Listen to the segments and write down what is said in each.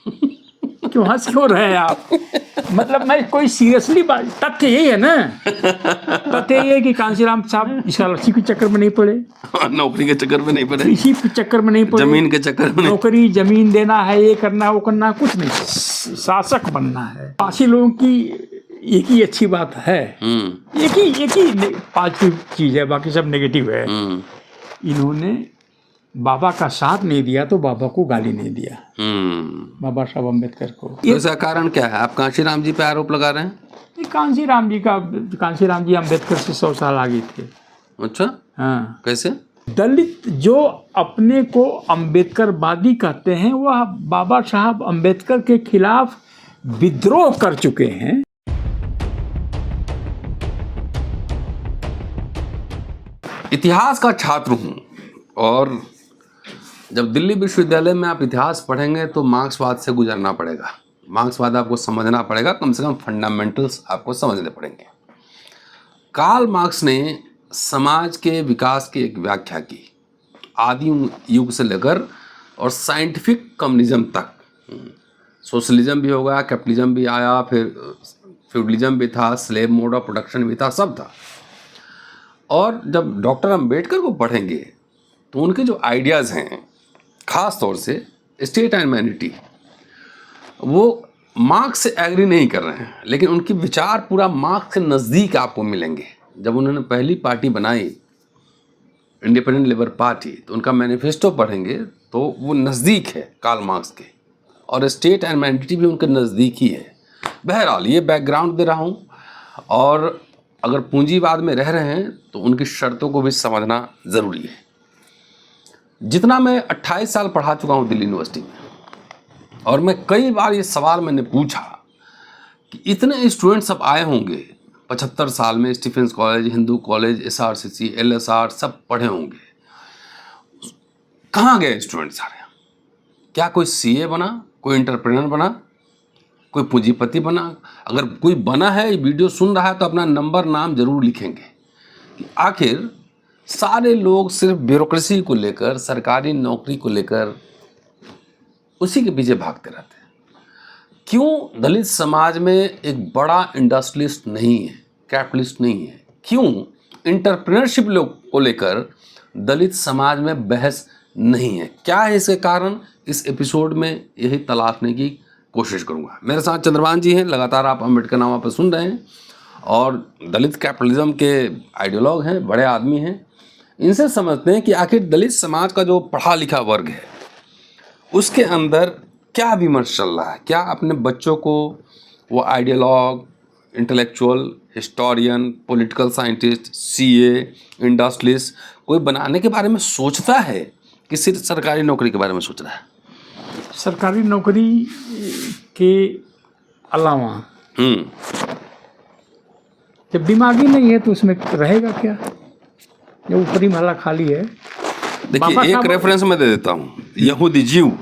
क्यों हंस क्यों रहे हैं आप? मतलब मैं कोई सीरियसली बात, तथ्य यही है ना, तथ्य यही है कि कांशीराम साहब स्कॉलरशिप के चक्कर में नहीं पड़े, नौकरी के चक्कर में नहीं पड़े, किसी के चक्कर में नहीं पड़े, जमीन के चक्कर में नहीं। नौकरी जमीन देना है, ये करना है, वो करना है, कुछ नहीं, शासक बनना है। बाकी लोगों की एक ही अच्छी बात है, एक ही पॉजिटिव चीज है, बाकी सब नेगेटिव है। इन्होंने बाबा का साथ नहीं दिया तो बाबा को गाली नहीं दिया, बाबा साहब अम्बेडकर को। तो इसका कारण क्या है? आप कांशीराम जी पे आरोप लगा रहे हैं? कांशीराम जी अम्बेडकर से 100 साल आगे थे। अच्छा, हाँ। कैसे? दलित जो अपने को अम्बेडकरवादी कहते हैं, वह बाबा साहब अम्बेडकर के खिलाफ विद्रोह कर चुके हैं। इतिहास का छात्र हूँ, और जब दिल्ली विश्वविद्यालय में आप इतिहास पढ़ेंगे तो मार्क्सवाद से गुजरना पड़ेगा। मार्क्सवाद आपको समझना पड़ेगा, कम से कम फंडामेंटल्स आपको समझने पड़ेंगे। कार्ल मार्क्स ने समाज के विकास की एक व्याख्या की, आदि युग से लेकर और साइंटिफिक कम्युनिज्म तक। सोशलिज्म भी होगा, कैपिटलिज्म भी आया, फिर फ्यूडलिज्म भी था, स्लेव मोड ऑफ प्रोडक्शन भी था, सब था। और जब डॉक्टर अम्बेडकर को पढ़ेंगे तो उनके जो आइडियाज़ हैं, ख़ास तौर से स्टेट एंड ह्यूमैनिटी, वो मार्क्स से एग्री नहीं कर रहे हैं, लेकिन उनकी विचार पूरा मार्क्स के नज़दीक आपको मिलेंगे। जब उन्होंने पहली पार्टी बनाई, इंडिपेंडेंट लेबर पार्टी, तो उनका मैनिफेस्टो पढ़ेंगे तो वो नज़दीक है कार्ल मार्क्स के, और स्टेट एंड ह्यूमैनिटी भी उनके नज़दीक ही है। बहरहाल ये बैकग्राउंड दे रहा हूँ, और अगर पूंजीवाद में रह रहे हैं तो उनकी शर्तों को भी समझना ज़रूरी है। जितना मैं 28 साल पढ़ा चुका हूँ दिल्ली यूनिवर्सिटी में, और मैं कई बार ये सवाल मैंने पूछा कि इतने स्टूडेंट्स अब आए होंगे 75 साल में, Stephen's college, Hindu college, SRCC, LSR सब पढ़े होंगे, कहाँ गए स्टूडेंट सारे? क्या कोई CA बना, कोई एंटरप्रेन्योर बना, कोई पूंजीपति बना? अगर कोई बना है, ये वीडियो सुन रहा है, तो अपना नंबर, नाम जरूर लिखेंगे कि आखिर सारे लोग सिर्फ ब्यूरोक्रेसी को लेकर, सरकारी नौकरी को लेकर उसी के पीछे भागते रहते हैं। क्यों दलित समाज में एक बड़ा इंडस्ट्रियलिस्ट नहीं है, कैपिटलिस्ट नहीं है? क्यों एंटरप्रेन्योरशिप को लेकर दलित समाज में बहस नहीं है? क्या है इसके कारण? इस एपिसोड में यही तलाशने की कोशिश करूंगा। मेरे साथ चंद्रभान जी हैं, लगातार आप अम्बेडकर नामा पर सुन रहे हैं, और दलित कैपिटलिज्म के आइडियोलॉग हैं, बड़े आदमी हैं। इनसे समझते हैं कि आखिर दलित समाज का जो पढ़ा लिखा वर्ग है, उसके अंदर क्या विमर्श चल रहा है। क्या अपने बच्चों को वो ideologue, intellectual, historian, political scientist, CA, industrialist कोई बनाने के बारे में सोचता है कि सिर्फ सरकारी नौकरी के बारे में सोच रहा है? सरकारी नौकरी के अलावा जब दिमागी नहीं है तो उसमें रहेगा क्या? जब ऊपरी महला खाली है। देखिए, एक रेफरेंस मैं दे देता हूँ। यहूदी जीव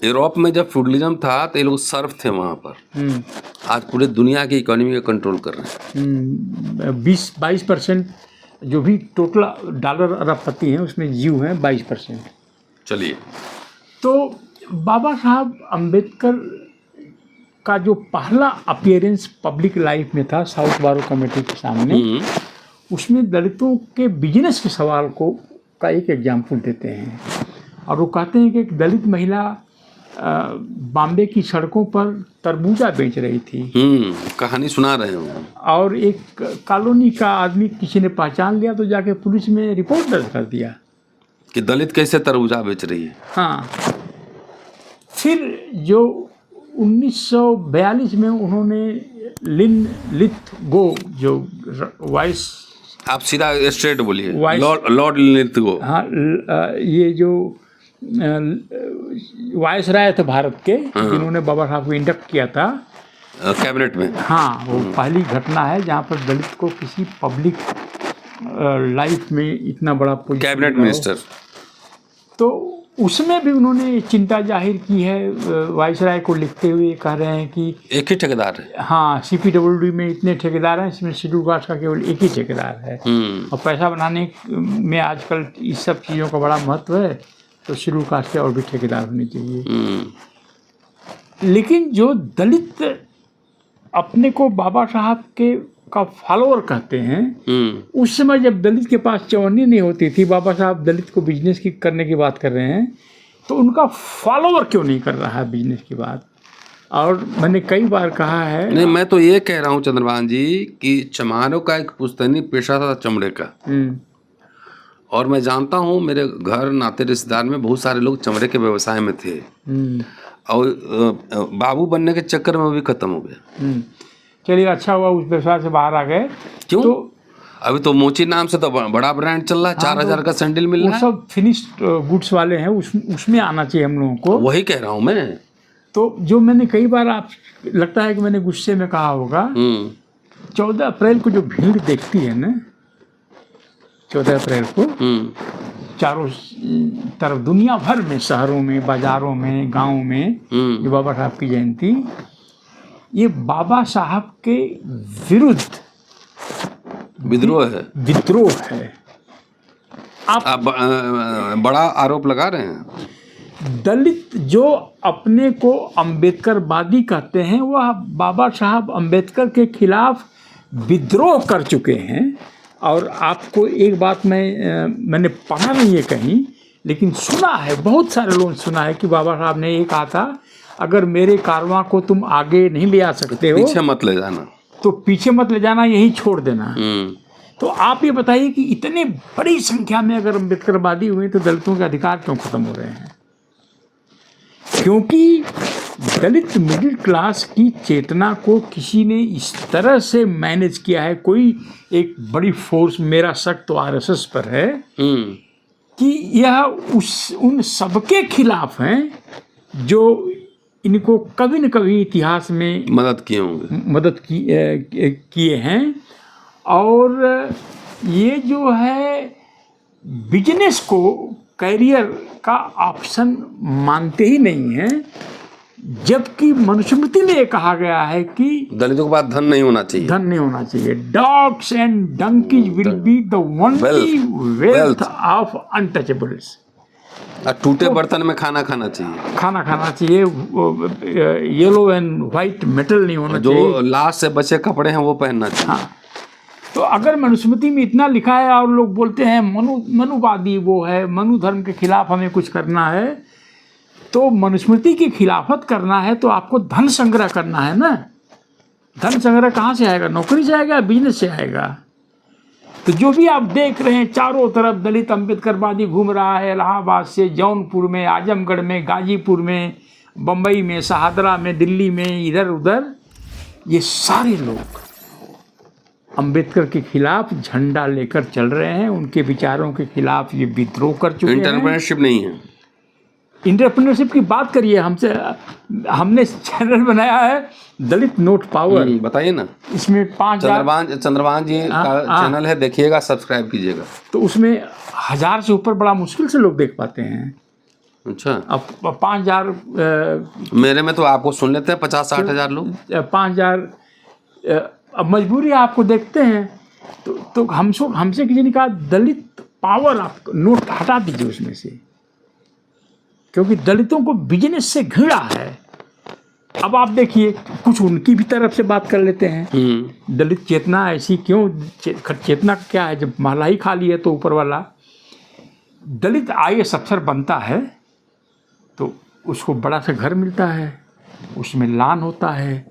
यूरोप में जब फ्यूडलिज्म था तो ये लोग सर्फ थे वहाँ पर। आज पूरे दुनिया की इकोनॉमी को कंट्रोल कर रहे हैं। 22% जो भी टोटल डॉलर अरबपति हैं उसमें जीव हैं 22%। चलिए, तो बाबा साहब अम्बेडकर का जो पहला अपीयरेंस पब्लिक लाइफ में था साउथ बारो कमेटी के सामने, उसमें दलितों के बिजनेस के सवाल का एक एग्जाम्पल देते हैं, और वो कहते हैं कि एक दलित महिला बॉम्बे की सड़कों पर तरबूजा बेच रही थी। कहानी सुना रहे हो। और एक कॉलोनी का आदमी किसी ने पहचान लिया तो जाके पुलिस में रिपोर्ट दर्ज कर दिया कि दलित कैसे तरबूजा बेच रही है। हाँ, फिर जो 1942 में उन्होंने लिन लिथ गो, जो वाइस, आप सीधा स्ट्रेट बोलिए, लॉर्ड लिथ गो। हाँ, ये जो वाइस राय थे भारत के, जिन्होंने बाबा साहब को इंडक्ट किया था कैबिनेट में। हाँ, वो पहली घटना है जहाँ पर दलित को किसी पब्लिक लाइफ में इतना बड़ा कैबिनेट मिनिस्टर। तो उसमें भी उन्होंने चिंता जाहिर की है, वाइसराय को लिखते हुए कह रहे हैं कि एक ही ठेकेदार है। हाँ, CPWD में इतने ठेकेदार हैं, इसमें शेड्यूल कास्ट का केवल एक ही ठेकेदार है। और पैसा बनाने में आजकल इस सब चीज़ों का बड़ा महत्व है, तो शेड्यूल कास्ट के और भी ठेकेदार होने चाहिए। लेकिन जो दलित अपने को बाबा साहब के का फॉलोअर कहते हैं, उस समय जब दलित के पास चवन्नी नहीं होती थी, बाबा साहब दलित को बिजनेस की करने की बात कर रहे हैं, तो उनका फॉलोअर क्यों नहीं कर रहा है बिजनेस की बात। और मैंने कई बार कहा है, नहीं, मैं तो ये कह रहा हूँ चंद्रभान जी कि चमारों का एक पुश्तैनी पेशा था चमड़े का, और मैं जानता हूँ मेरे घर नाते रिश्तेदार में बहुत सारे लोग चमड़े के व्यवसाय में थे, और बाबू बनने के चक्कर में वो भी खत्म हो गया। चलिए अच्छा हुआ उस व्यवसाय से बाहर आ गए। क्यों? तो अभी तो मोची नाम से तो बड़ा ब्रांड चल रहा है, 4,000 का सैंडल मिल वो रहा है। सब फिनिश्ड गुड्स वाले हैं, उसमें आना चाहिए हम लोगों को। वही कह रहा हूँ मैं। तो जो मैंने कई बार, आप लगता है कि मैंने गुस्से में कहा होगा, 14 अप्रैल को जो भीड़ देखती है ना, 14 अप्रैल को चारों तरफ दुनिया भर में, शहरों में, बाजारों में, गाँव में, जो बाबा साहब की जयंती, ये बाबा साहब के विरुद्ध विद्रोह है, विद्रोह है। आप बड़ा आरोप लगा रहे हैं। दलित जो अपने को अम्बेडकरवादी कहते हैं, वह बाबा साहब अम्बेडकर के खिलाफ विद्रोह कर चुके हैं। और आपको एक बात मैंने पढ़ा नहीं है कहीं, लेकिन सुना है, बहुत सारे लोगों ने सुना है कि बाबा साहब ने ये कहा था, अगर मेरे कारवां को तुम आगे नहीं ले आ सकते हो, पीछे मत ले जाना, तो पीछे मत ले जाना, यही छोड़ देना। तो आप ये बताइए कि इतने बड़ी संख्या में अगर अम्बेडकरवादी हुए, तो दलितों के अधिकार क्यों खत्म हो रहे हैं? क्योंकि दलित मिडिल क्लास की चेतना को किसी ने इस तरह से मैनेज किया है। कोई एक बड़ी फोर्स, मेरा शक तो आरएसएस पर है, कि यह उन सबके खिलाफ हैं जो इनको कभी न कभी इतिहास में मदद किए हैं। और ये जो है बिजनेस को कैरियर का ऑप्शन मानते ही नहीं है, जबकि मनुस्मृति में ये कहा गया है कि दलितों के पास धन नहीं होना चाहिए, dogs and donkeys will be the only wealth of untouchables. टूटे बर्तन में खाना खाना चाहिए, येलो एंड व्हाइट मेटल नहीं होना चाहिए, जो लाश से बचे कपड़े हैं वो पहनना चाहिए। हाँ, तो अगर मनुस्मृति में इतना लिखा है और लोग बोलते हैं मनुवादी वो है, मनु धर्म के खिलाफ हमें कुछ करना है, तो मनुस्मृति की खिलाफत करना है तो आपको धन संग्रह करना है ना। धन संग्रह कहाँ से आएगा? नौकरी से आएगा, बिजनेस से आएगा। तो जो भी आप देख रहे हैं, चारों तरफ दलित अम्बेडकरवादी घूम रहा है, इलाहाबाद से जौनपुर में, आजमगढ़ में, गाजीपुर में, बम्बई में, शहादरा में, दिल्ली में, इधर उधर, ये सारे लोग अम्बेडकर के खिलाफ झंडा लेकर चल रहे हैं। उनके विचारों के खिलाफ ये विद्रोह कर चुके हैं। एंटरप्रेन्योरशिप नहीं है। एंटरप्रेन्योरशिप की बात करिए हमसे, हमने चैनल बनाया है दलित नोट पावर। बताइए ना। इसमें 5,000 चंद्रभान जी का चैनल है, देखिएगा, सब्सक्राइब कीजिएगा। तो उसमें 1000 से ऊपर बड़ा मुश्किल से लोग देख पाते हैं। अच्छा, अब 5,000 मेरे में तो आपको सुन लेते हैं 50-60 हज़ार लोग। 5,000 अब मजबूरी आपको देखते हैं, तो हमसे किसी ने कहा दलित पावर आप नोट हटा दीजिए उसमें से, क्योंकि दलितों को बिजनेस से घृणा है। अब आप देखिए, कुछ उनकी भी तरफ से बात कर लेते हैं। दलित चेतना ऐसी क्यों? चेतना क्या है? जब महला ही खाली है तो ऊपर वाला दलित IAS अफसर बनता है तो उसको बड़ा सा घर मिलता है, उसमें लान होता है,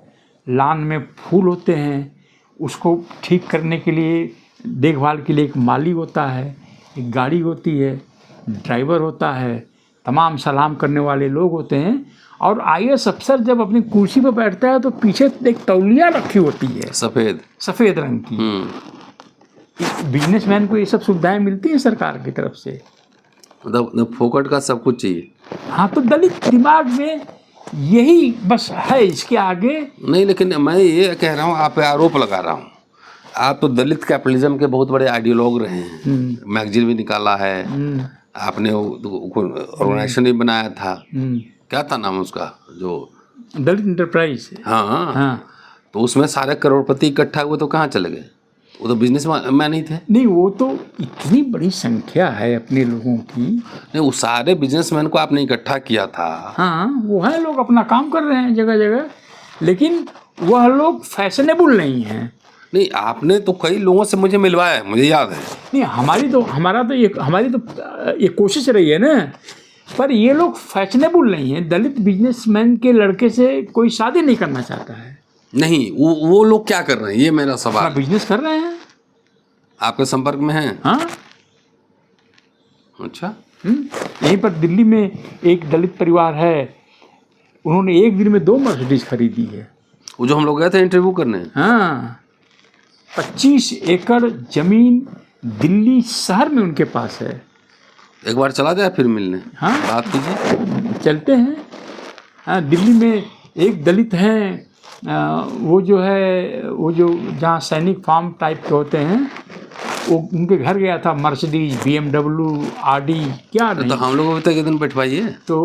लान में फूल होते हैं, उसको ठीक करने के लिए, देखभाल के लिए एक माली होता है, एक गाड़ी होती है, ड्राइवर होता है, तमाम सलाम करने वाले लोग होते हैं। और IAS अफसर जब अपनी कुर्सी पर बैठता है तो पीछे एक तौलिया रखी होती है, सफ़ेद रंग की। बिजनेसमैन को ये सब सुविधाएं मिलती हैं सरकार की तरफ से, मतलब फोकट का सब कुछ चाहिए। हाँ, तो दलित दिमाग में यही बस है, इसके आगे नहीं। लेकिन मैं ये कह रहा हूँ, आप पे आरोप लगा रहा हूँ, आप तो दलित कैपिटलिज्म के बहुत बड़े आइडियोलॉग रहे हैं। मैगजीन भी निकाला है आपने, ऑर्गेनाइजेशन भी बनाया था, क्या था नाम उसका, जो दलित इंटरप्राइज। हाँ। तो उसमें सारे करोड़पति इकट्ठा हुए तो कहाँ चले गए? वो तो बिजनेस मैन ही थे। नहीं, वो तो इतनी बड़ी संख्या है अपने लोगों की। नहीं, वो सारे बिजनेसमैन को आपने इकट्ठा किया था। हाँ, वो है, लोग अपना काम कर रहे हैं जगह जगह, लेकिन वह लोग फैशनेबल नहीं हैं। नहीं, आपने तो कई लोगों से मुझे मिलवाया है, मुझे याद है। नहीं, हमारी तो ये कोशिश रही है ना, पर ये लोग फैशनेबल नहीं हैं। दलित बिजनेसमैन के लड़के से कोई शादी नहीं करना चाहता है। नहीं, वो लोग क्या कर रहे हैं, ये मेरा सवाल है। बिजनेस कर रहे हैं। आपके संपर्क में हैं? हाँ। अच्छा। यहीं पर दिल्ली में एक दलित परिवार है, उन्होंने एक दिन में 2 मर्सिडीज खरीदी है। वो जो हम लोग गए थे इंटरव्यू करने। हाँ, 25 एकड़ जमीन दिल्ली शहर में उनके पास है। एक बार चला जाए फिर मिलने। हाँ, बात कीजिए। चलते हैं। हाँ, दिल्ली में एक दलित हैं, वो जो जहाँ सैनिक फार्म टाइप के होते हैं, वो उनके घर गया था। मर्सिडीज, BMW, आडी, क्या नहीं। तो हम लोग तक एक दिन बैठवाइए। तो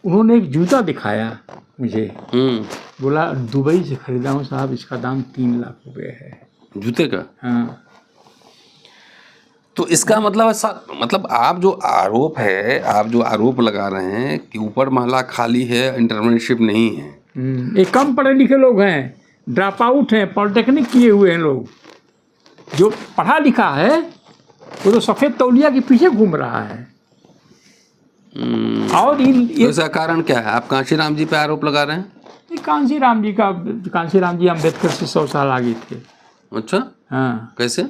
उन्होंने एक जूता दिखाया मुझे, बोला दुबई से खरीदा हूँ साहब, इसका दाम 3 लाख रुपए है। जूते का? हाँ। तो इसका मतलब ऐसा, मतलब आप जो आरोप लगा रहे हैं कि ऊपर महला खाली है, इंटर्नशिप नहीं है। ये कम पढ़े लिखे लोग हैं, ड्रॉप आउट हैं, पॉलिटेक्निक किए हुए हैं लोग। जो पढ़ा लिखा है वो तो सफ़ेद तौलिया के पीछे घूम रहा है। और तो इसका कारण क्या है? आप कांशीराम जी पे आरोप लगा रहे हैं? कांशीराम जी अम्बेडकर से 100 साल आगे थे। अच्छा। हाँ, कैसे?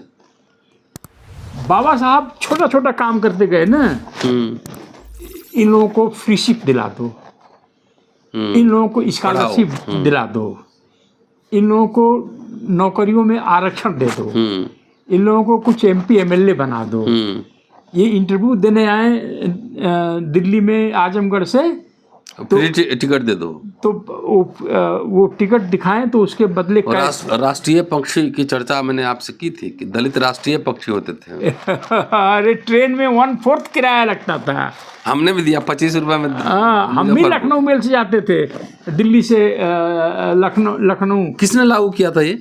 बाबा साहब छोटा छोटा काम करते गए ना। इन लोगों को फ्रीशिप दिला दो, इन लोगों को स्कॉलरशिप दिला दो, इन लोगों को नौकरियों में आरक्षण दे दो, इन लोगों को कुछ MP MLA बना दो। ये इंटरव्यू देने आए दिल्ली में आजमगढ़ से, तो टिकट दे दो, तो वो टिकट दिखाएं तो उसके बदले राष्ट्रीय पक्षी की चर्चा मैंने आपसे की थी कि दलित राष्ट्रीय पक्षी होते थे। अरे ट्रेन में 1/4 किराया लगता था। हमने भी दिया 25 रुपए में। हाँ, हम भी लखनऊ मेल से जाते थे, दिल्ली से लखनऊ। किसने लागू किया था ये?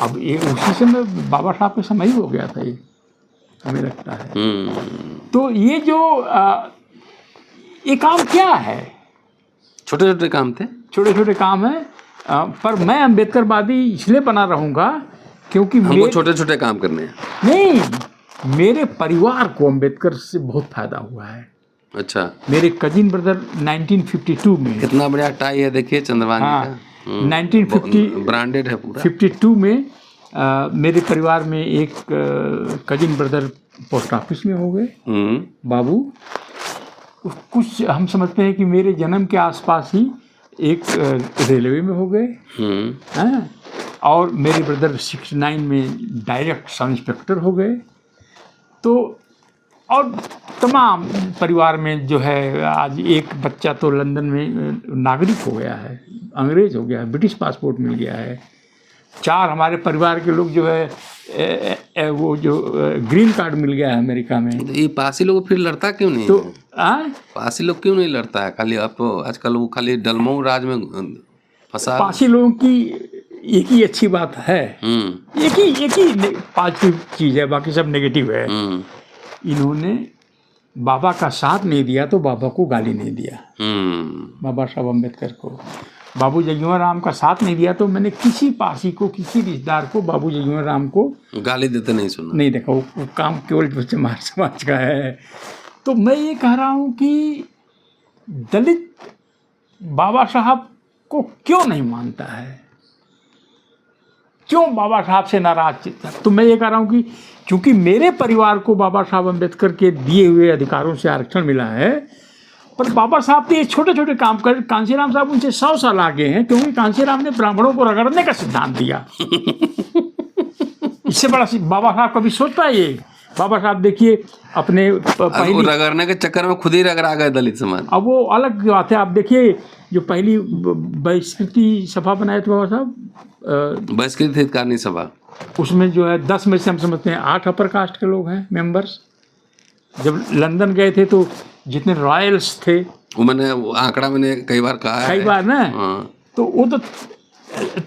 अब ये उसी समय बाबा साहब के समय ही हो गया था ये, हमें लगता है। तो ये जो ये काम क्या है? छोटे छोटे काम थे, छोटे छोटे काम है। पर मैं अम्बेडकरवादी इसलिए बना रहूँगा क्योंकि हमको छोटे छोटे काम करने हैं। नहीं, मेरे परिवार को अम्बेडकर से बहुत फायदा हुआ है। अच्छा। मेरे कजिन ब्रदर 1952 में, कितना बढ़िया टाई है, देखिए चंद्रवानी का। 1950 ब्रांडेड है पूरा। 52 में मेरे परिवार में एक कजिन ब्रदर पोस्ट ऑफिस में हो गए, बाबू। कुछ हम समझते हैं कि मेरे जन्म के आसपास ही एक रेलवे में हो गए हैं, और मेरे ब्रदर 69 में डायरेक्ट सब इंस्पेक्टर हो गए। तो और तमाम परिवार में जो है, आज एक बच्चा तो लंदन में नागरिक हो गया है, अंग्रेज हो गया है, ब्रिटिश पासपोर्ट मिल गया है। 4 हमारे परिवार के लोग जो है वो जो ग्रीन कार्ड मिल गया है अमेरिका में। ये पासी लोग फिर लड़ता क्यों नहीं? तो पासी लोग क्यों नहीं लड़ता है? खाली आप आजकल वो खाली डलमऊ राज में फंसा। पासी लोगों की एक ही अच्छी बात है, एक ही पॉजिटिव चीज़ है, बाकी सब नेगेटिव है। इन्होंने बाबा का साथ नहीं दिया तो बाबा को गाली नहीं दिया। बाबा साहब अम्बेडकर को, बाबू जगजीवन राम का साथ नहीं दिया तो मैंने किसी पासी को, किसी रिश्तेदार को बाबू जगजीवन राम को गाली देते नहीं सुना, नहीं देखा। वो काम केवल चमार समाज का है। तो मैं ये कह रहा हूँ कि दलित बाबा साहब को क्यों नहीं मानता है, क्यों बाबा साहब से नाराज? तो मैं ये कह रहा हूँ कि क्योंकि मेरे परिवार को बाबा साहब अम्बेडकर के दिए हुए अधिकारों से आरक्षण मिला है, पर बाबा साहब तो ये छोटे छोटे काम कर, कांशीराम साहब उनसे 100 साल आगे हैं, क्योंकि कांशीराम ने ब्राह्मणों को रगड़ने का सिद्धांत दिया। इससे बड़ा बाबा साहब कभी सोचता है ये? बाबा साहब देखिए अपने पहली रगड़ने के चक्कर में खुद ही रगड़ा गए दलित समाज। अब वो अलग बात है। आप देखिए जो पहली बहिष्कृति सभा बनाए थे बाबा साहब, बहिष्कृत हितकारिणी सभा, उसमें जो है 10 में से हम समझते हैं 8 अपर कास्ट के लोग हैं मेंबर्स। जब लंदन गए थे तो जितने रॉयल्स थे, वो मैंने आंकड़ा मैंने कई बार कहा है, कई बार ना, तो वो तो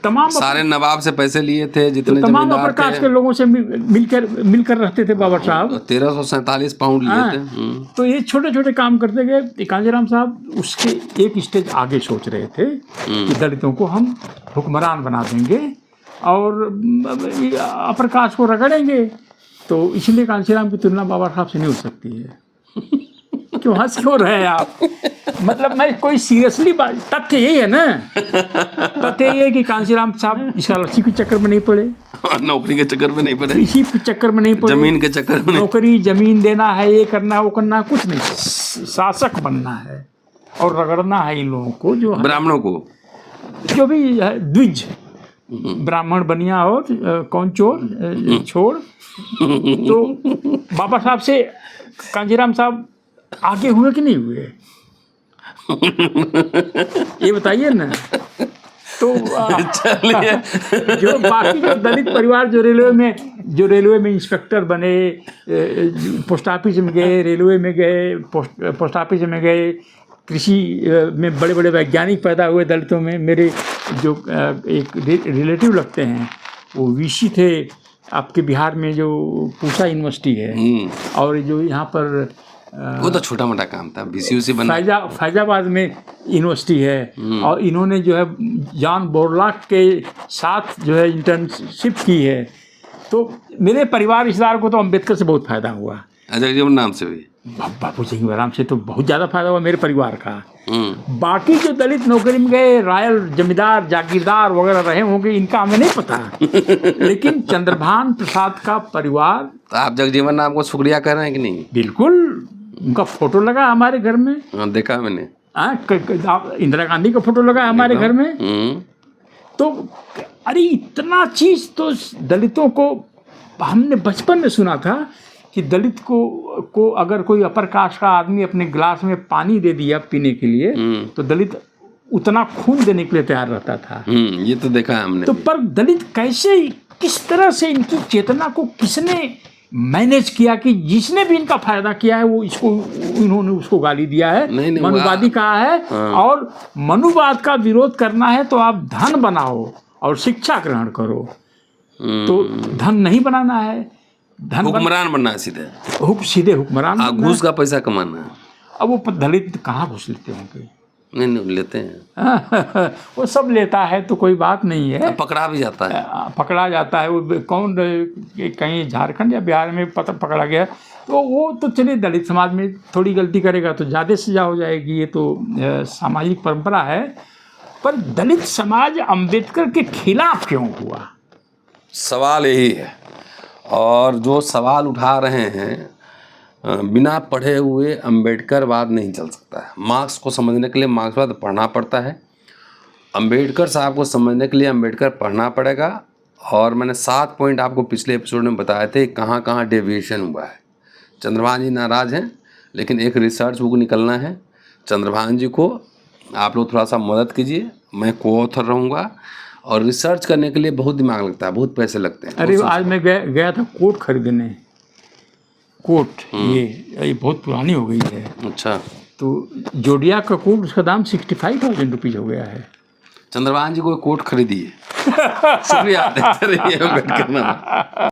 तमाम सारे नवाब से पैसे लिए थे, जितने तमाम जमींदार अपर कास्ट थे। के लोगों से मिलकर रहते थे बाबा साहब। 1347 पाउंड लिए हाँ, थे। तो ये छोटे छोटे काम करते गए। कांजीराम साहब उसके एक स्टेज आगे सोच रहे थे कि दलितों को हम हुक्मरान बना देंगे और अपर कास्ट को रगड़ेंगे। तो इसलिए कांशीराम की तुलना बाबा साहब से नहीं हो सकती है। क्यों हंस क्यों रहे हैं आप? मतलब मैं कोई सीरियसली बात, तथ्य यही है ना, तथ्य ये है कि कांशीराम साहब इस लड़की के चक्कर में नहीं पड़े, नौकरी के चक्कर में नहीं पड़े, इसी के चक्कर में नहीं पड़े, जमीन के चक्कर में नहीं। नौकरी जमीन देना है, ये करना है, वो करना है, कुछ नहीं। शासक बनना है और रगड़ना है इन लोगों को, जो ब्राह्मणों को, जो भी है, द्विज ब्राह्मण बनिया और कौन चोर छोड़। तो बाबा साहब से कांजीराम साहब आगे हुए कि नहीं हुए, ये बताइए ना। तो चलिए, जो बाकी जो दलित परिवार जो रेलवे में इंस्पेक्टर बने, पोस्ट ऑफिस में गए, रेलवे में गए, पोस्ट ऑफिस में गए, कृषि में बड़े बड़े वैज्ञानिक पैदा हुए दलितों में। मेरे जो एक रिलेटिव लगते हैं वो वीसी थे आपके बिहार में, जो पूसा यूनिवर्सिटी है, और जो यहाँ पर वो तो छोटा मोटा काम था, बीसीयूसी बना, फैजाबाद में यूनिवर्सिटी है। और इन्होंने जो है जॉन बोरलॉग के साथ जो है इंटर्नशिप की है। तो मेरे परिवार रिश्तेदार को तो अम्बेडकर से बहुत फायदा हुआ। अच्छा, जीवन नाम से भी बापू सिंह से तो बहुत ज़्यादा फायदा हुआ मेरे परिवार का। बाकी जो दलित नौकरी में गए, रॉयल जमींदार जागीरदार वगैरह रहे होंगे, इनका हमें नहीं पता। लेकिन चंद्रभान प्रसाद का परिवार, तो आप जगजीवन राम को शुक्रिया कर रहे हैं कि नहीं? बिल्कुल, उनका फोटो लगा हमारे घर में। हाँ, देखा मैंने। इंदिरा गांधी का फोटो लगा हमारे घर में। तो अरे इतना चीज तो दलितों को हमने बचपन में सुना था कि दलित को अगर कोई अपर कास्ट का आदमी अपने गिलास में पानी दे दिया पीने के लिए, तो दलित उतना खून देने के लिए तैयार रहता था। ये तो देखा है हमने। तो पर दलित कैसे, किस तरह से इनकी चेतना को किसने मैनेज किया कि जिसने भी इनका फायदा किया है वो इन्होंने उसको गाली दिया है, मनुवादी कहा है। और मनुवाद का विरोध करना है तो आप धन बनाओ और शिक्षा ग्रहण करो। तो धन नहीं बनाना है, धन हुक्मरान बनना है, सीधे हुक्मरान, घूस का पैसा कमाना है। अब वो दलित कहाँ घूस लेते होंगे? नहीं लेते हैं। वो सब लेता है तो कोई बात नहीं है, पकड़ा भी जाता है, पकड़ा जाता है। वो कौन कहीं झारखंड या बिहार में पकड़ा गया, तो वो तो चलिए दलित समाज में थोड़ी गलती करेगा तो ज़्यादा सजा हो जाएगी, ये तो सामाजिक परंपरा है। पर दलित समाज अम्बेडकर के खिलाफ क्यों हुआ, सवाल यही है। और जो सवाल उठा रहे हैं, बिना पढ़े हुए अम्बेडकरवाद नहीं चल सकता है। मार्क्स को समझने के लिए मार्क्सवाद पढ़ना पड़ता है, अम्बेडकर साहब को समझने के लिए अम्बेडकर पढ़ना पड़ेगा। और मैंने 7 पॉइंट आपको पिछले एपिसोड में बताए थे कहाँ कहाँ डेविएशन हुआ है। चंद्रभान जी नाराज़ हैं, लेकिन एक रिसर्च बुक निकलना है। चंद्रभान जी को आप लोग थोड़ा सा मदद कीजिए, मैं को ऑथर रहूँगा। और रिसर्च करने के लिए बहुत दिमाग लगता है, बहुत पैसे लगते हैं। अरे आज मैं गया था कोट खरीदने, कोट ये बहुत पुरानी हो गई है। अच्छा, तो जोडिया का कोट, उसका दाम 65,000 रुपीज़ हो गया है। चंद्रभान जी को कोट खरीदिए। शुक्रिया, देखते रहिए अम्बेडकर नाम।